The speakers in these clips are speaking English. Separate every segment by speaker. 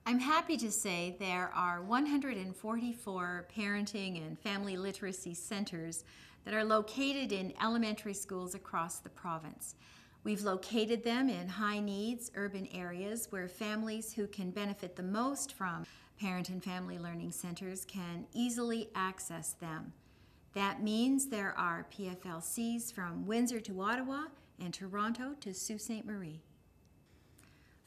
Speaker 1: I'm happy to say there are 144 parenting and family literacy centers that are located in elementary schools across the province. We've located them in high-needs urban areas where families who can benefit the most from parent and family learning centers can easily access them. That means there are PFLCs from Windsor to Ottawa and Toronto to Sault Ste. Marie.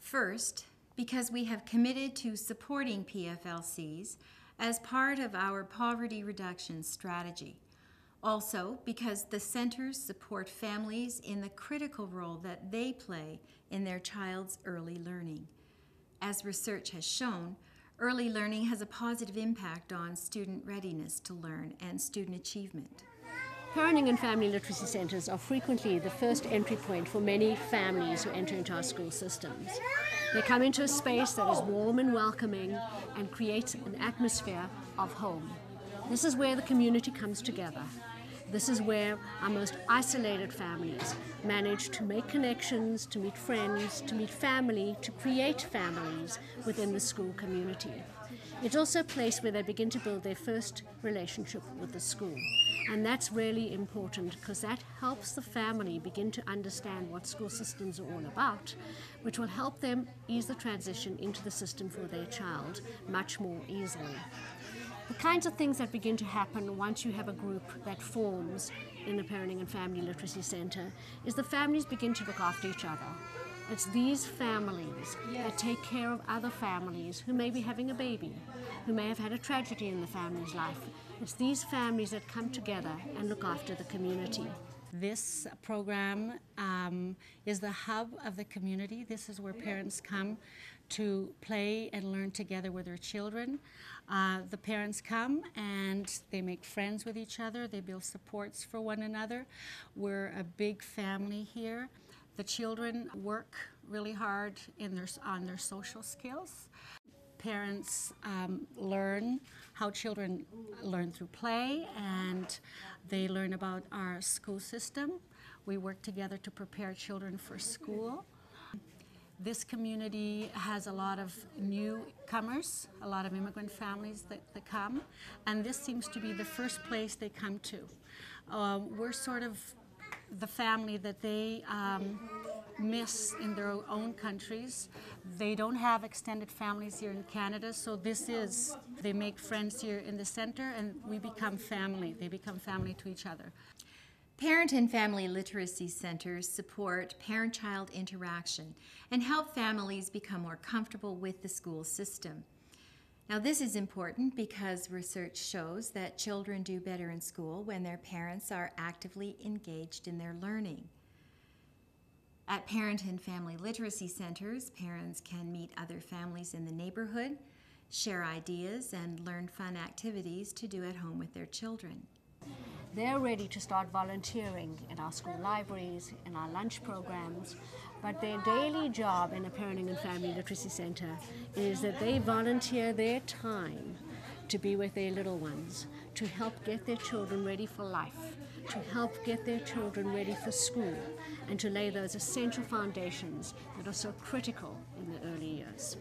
Speaker 1: First, because we have committed to supporting PFLCs as part of our poverty reduction strategy. Also, because the centers support families in the critical role that they play in their child's early learning. As research has shown, early learning has a positive impact on student readiness to learn and student achievement.
Speaker 2: Parenting and family literacy centres are frequently the first entry point for many families who enter into our school systems. They come into a space that is warm and welcoming and creates an atmosphere of home. This is where the community comes together. This is where our most isolated families manage to make connections, to meet friends, to meet family, to create families within the school community. It's also a place where they begin to build their first relationship with the school. And that's really important because that helps the family begin to understand what school systems are all about, which will help them ease the transition into the system for their child much more easily. The kinds of things that begin to happen once you have a group that forms in a parenting and family literacy center is the families begin to look after each other. It's these families that take care of other families who may be having a baby, who may have had a tragedy in the family's life. It's these families that come together and look after the community.
Speaker 3: This program is the hub of the community. This is where parents come to play and learn together with their children. The parents come and they make friends with each other. They build supports for one another. We're a big family here. The children work really hard on their social skills. Parents learn how children learn through play, and they learn about our school system. We work together to prepare children for school. This community has a lot of newcomers, a lot of immigrant families that come, and this seems to be the first place they come to. We're sort of the family that they miss in their own countries. They don't have extended families here in Canada, so they make friends here in the center and we become family. They become family to each other.
Speaker 1: Parent and family literacy centers support parent-child interaction and help families become more comfortable with the school system. Now, this is important because research shows that children do better in school when their parents are actively engaged in their learning. At parent and family literacy centers, parents can meet other families in the neighborhood, share ideas, and learn fun activities to do at home with their children.
Speaker 2: They're ready to start volunteering in our school libraries, in our lunch programs, but their daily job in a parenting and family literacy center is that they volunteer their time to be with their little ones, to help get their children ready for life, to help get their children ready for school, and to lay those essential foundations that are so critical in the early years.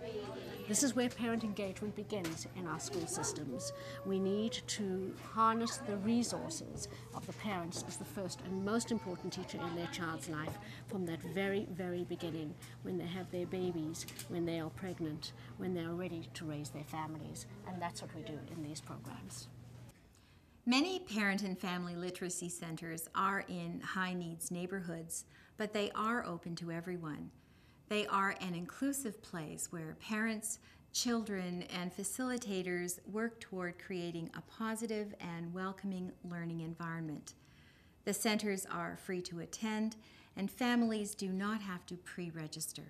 Speaker 2: This is where parent engagement begins in our school systems. We need to harness the resources of the parents as the first and most important teacher in their child's life from that very, very beginning, when they have their babies, when they are pregnant, when they are ready to raise their families. And that's what we do in these programs.
Speaker 1: Many parent and family literacy centers are in high-needs neighborhoods, but they are open to everyone. They are an inclusive place where parents, children, and facilitators work toward creating a positive and welcoming learning environment. The centers are free to attend, and families do not have to pre-register.